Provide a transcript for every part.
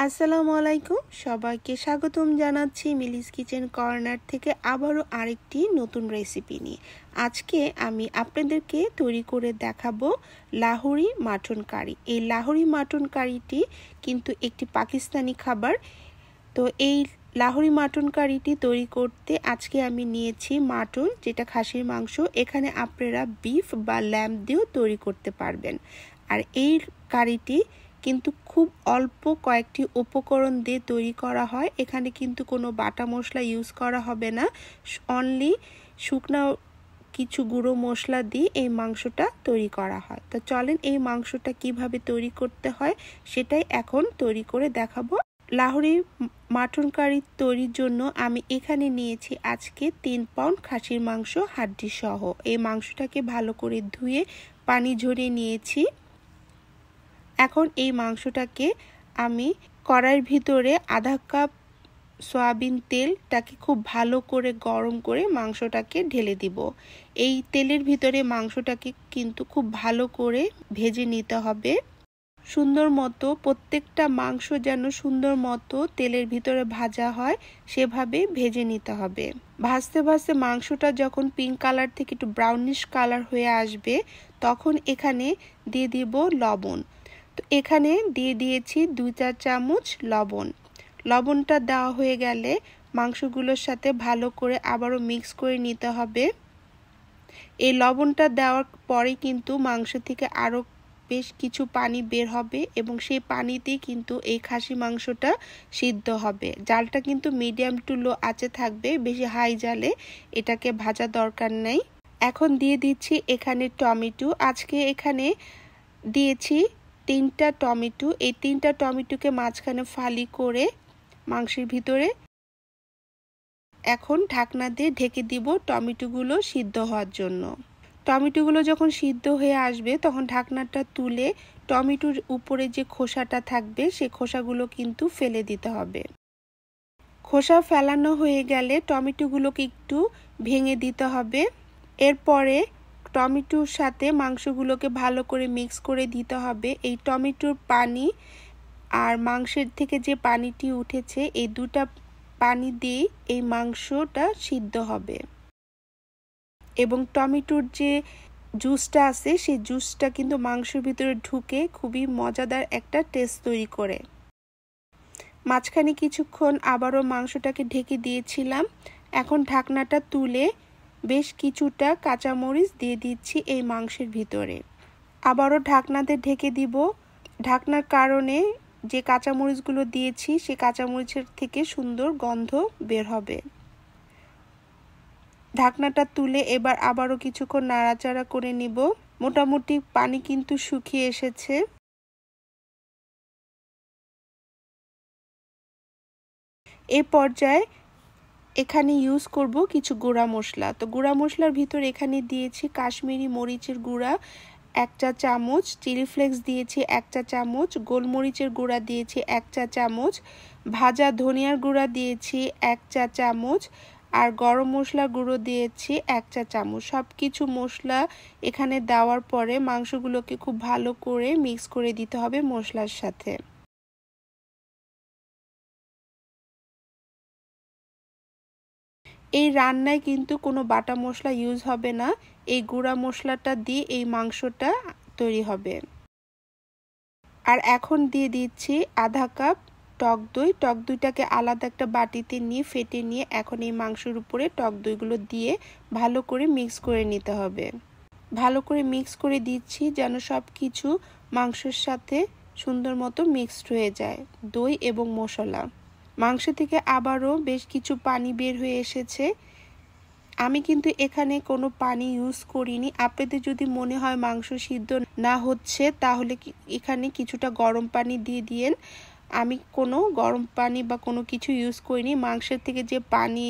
আসসালামু আলাইকুম, সবাইকে স্বাগতম জানাচ্ছি মিলিস কিচেন কর্নার থেকে আবারও আরেকটি নতুন রেসিপি নিয়ে। আজকে আমি আপনাদেরকে তৈরি করে দেখাবো লাহোরি মাটন কারি। এই লাহোরি মাটন কারিটি কিন্তু একটি পাকিস্তানি খাবার। তো এই লাহোরি মাটন কারিটি তৈরি করতে আজকে আমি নিয়েছি মাটন, যেটা খাসির মাংস। এখানে আপনারা বিফ বা ল্যাম্ব দিয়েও তৈরি করতে পারবেন। আর এই কারিটি কিন্তু খুব অল্প কয়েকটি উপকরণ দিয়ে তৈরি করা হয়। এখানে কিন্তু কোনো বাটা মশলা ইউজ করা হবে না, অনলি শুকনো কিছু গুঁড়ো মশলা দিয়ে এই মাংসটা তৈরি করা হয়। তো চলেন এই মাংসটা কিভাবে তৈরি করতে হয় সেটাই এখন তৈরি করে দেখাবো। লাহোরি মাটন কারি তৈরির জন্য আমি এখানে নিয়েছি আজকে 3 পাউন্ড খাসির মাংস হাড্ডি সহ। এই মাংসটাকে ভালো করে ধুয়ে পানি ঝরিয়ে নিয়েছি। এখন এই মাংসটাকে আমি কড়াইয়ের ভিতরে আধা কাপ সয়াবিন তেলটাকে খুব ভালো করে গরম করে মাংসটাকে ঢেলে দিব। এই তেলের ভিতরে মাংসটাকে কিন্তু খুব ভালো করে ভেজে নিতে হবে। সুন্দর মতো প্রত্যেকটা মাংস যেন সুন্দর মতো তেলের ভিতরে ভাজা হয় সেভাবে ভেজে নিতে হবে। ভাজতে ভাজতে মাংসটা যখন পিঙ্ক কালার থেকে একটু ব্রাউনিশ কালার হয়ে আসবে তখন এখানে দিয়ে দিব লবণ। তো এখানে দিয়ে দিয়েছি 2-4 চামচ লবণ। লবণটা দেওয়া হয়ে গেলে মাংসগুলোর সাথে ভালো করে আবারও মিক্স করে নিতে হবে। এই লবণটা দেওয়ার পরে কিন্তু মাংস থেকে আরও বেশ কিছু পানি বের হবে এবং সেই পানিতেই কিন্তু এই খাসি মাংসটা সিদ্ধ হবে। জালটা কিন্তু মিডিয়াম টু লো আঁচে থাকবে, বেশি হাই জালে এটাকে ভাজা দরকার নেই। এখন দিয়ে দিচ্ছি এখানে টমেটো। আজকে এখানে দিয়েছি 3টা টমেটো। এই 3টা টমেটোকে মাঝখানে ফালি করে মাংসের ভিতরে এখন ঢাকনা দিয়ে ঢেকে দিব টমেটোগুলো সিদ্ধ হওয়ার জন্য। টমেটোগুলো যখন সিদ্ধ হয়ে আসবে তখন ঢাকনাটা তুলে টমেটোর উপরে যে খোসাটা থাকবে সেই খোসাগুলো কিন্তু ফেলে দিতে হবে। খোসা ফেলানো হয়ে গেলে টমেটোগুলোকে একটু ভেঙে দিতে হবে। এরপরে টমেটোর সাথে মাংসগুলোকে ভালো করে মিক্স করে দিতে হবে। এই টমেটোর পানি আর মাংসের থেকে যে পানিটি উঠেছে এই দুটা পানি দিয়ে এই মাংসটা সিদ্ধ হবে এবং টমেটোর যে জুসটা আছে সেই জুসটা কিন্তু মাংসের ভিতরে ঢুকে খুবই মজাদার একটা টেস্ট তৈরি করে। মাঝখানে কিছুক্ষণ আবারও মাংসটাকে ঢেকে দিয়েছিলাম। এখন ঢাকনাটা তুলে বেশ কিছুটা কাঁচামরিচ দিয়ে দিচ্ছি এই মাংসের ভিতরে। আবারও ঢাকনাতে ঢেকে দিব। ঢাকনার কারণে যে কাঁচামরিচগুলো দিয়েছি সেই কাঁচামরিচের থেকে সুন্দর গন্ধ বের হবে। ঢাকনাটা তুলে এবার আবারও কিছুক্ষণ নাড়াচাড়া করে নিব। মোটামুটি পানি কিন্তু শুকিয়ে এসেছে। এই পর্যায়ে এখানে ইউজ করব কিছু গুঁড়া মশলা। তো গুঁড়া মশলার ভিতর এখানে দিয়েছি কাশ্মীরি মরিচের গুঁড়া 1 চা চামচ, চিলি ফ্লেক্স দিয়েছি 1 চা চামচ, গোলমরিচের গুঁড়া দিয়েছি 1 চা চামচ, ভাজা ধনিয়ার গুঁড়া দিয়েছি 1 চা চামচ, আর গরম মশলা গুঁড়ো দিয়েছি 1 চা চামচ। সব কিছু মশলা এখানে দেওয়ার পরে মাংসগুলোকে খুব ভালো করে মিক্স করে দিতে হবে মশলার সাথে। এই রান্নায় কিন্তু কোনো বাটা মশলা ইউজ হবে না, এই গুঁড়া মশলাটা দিয়ে এই মাংসটা তৈরি হবে। আর এখন দিয়ে দিচ্ছি আধা কাপ টক দই। টক দইটাকে আলাদা একটা বাটিতে নিয়ে ফেটে নিয়ে এখন এই মাংসের উপরে টক দইগুলো দিয়ে ভালো করে মিক্স করে নিতে হবে। ভালো করে মিক্স করে দিচ্ছি যেন সব কিছু মাংসের সাথে সুন্দর মতো মিক্সড হয়ে যায়, দই এবং মশলা। মাংস থেকে আবারও বেশ কিছু পানি বের হয়ে এসেছে। আমি কিন্তু এখানে কোনো পানি ইউজ করিনি। আপনাদের যদি মনে হয় মাংস সিদ্ধ না হচ্ছে তাহলে এখানে কিছুটা গরম পানি দিয়ে দিয়েন। আমি কোনো গরম পানি বা কোনো কিছু ইউজ করিনি। মাংসের থেকে যে পানি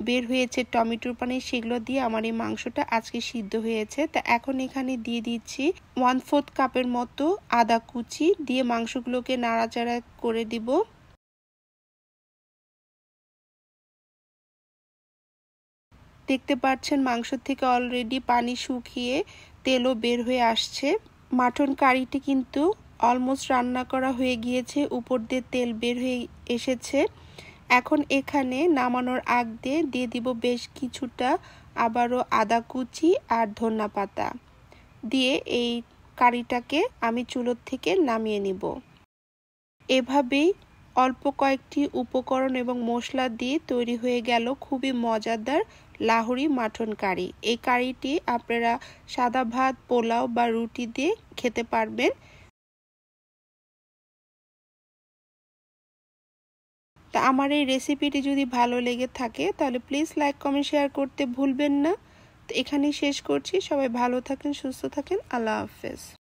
বের হয়েছে টমেটোর পানি, সেগুলো দিয়ে আমার এই মাংসটা আজকে সিদ্ধ হয়েছে। তা এখন এখানে দিয়ে দিচ্ছি 1/4 কাপের মতো আদা কুচি দিয়ে মাংসগুলোকে নাড়াচাড়া করে দিব। দেখতে পাচ্ছেন মাংস থেকে অলরেডি পানি শুকিয়ে তেলও বের হয়ে আসছে। মাটন কারিটি কিন্তু অলমোস্ট রান্না করা হয়ে গিয়েছে, উপর দিয়ে তেল বের হয়ে এসেছে। এখন এখানে নামানোর আগ দিয়ে দিব বেশ কিছুটা আবারও আদা কুচি আর ধনিয়া পাতা দিয়ে এই কারিটাকে আমি চুলোর থেকে নামিয়ে নিব। এভাবেই অল্প কয়েকটি উপকরণ এবং মশলা দিয়ে তৈরি হয়ে গেল খুবই মজাদার লাহোরি মাটন কারি। এই কারিটি আপনারা সাদা ভাত, পোলাও বা রুটি দিয়ে খেতে পারবেন। তা আমার এই রেসিপিটি যদি ভালো লেগে থাকে তাহলে প্লিজ লাইক, কমেন্ট, শেয়ার করতে ভুলবেন না। তো এখানেই শেষ করছি। সবাই ভালো থাকেন, সুস্থ থাকেন। আল্লাহ হাফেজ।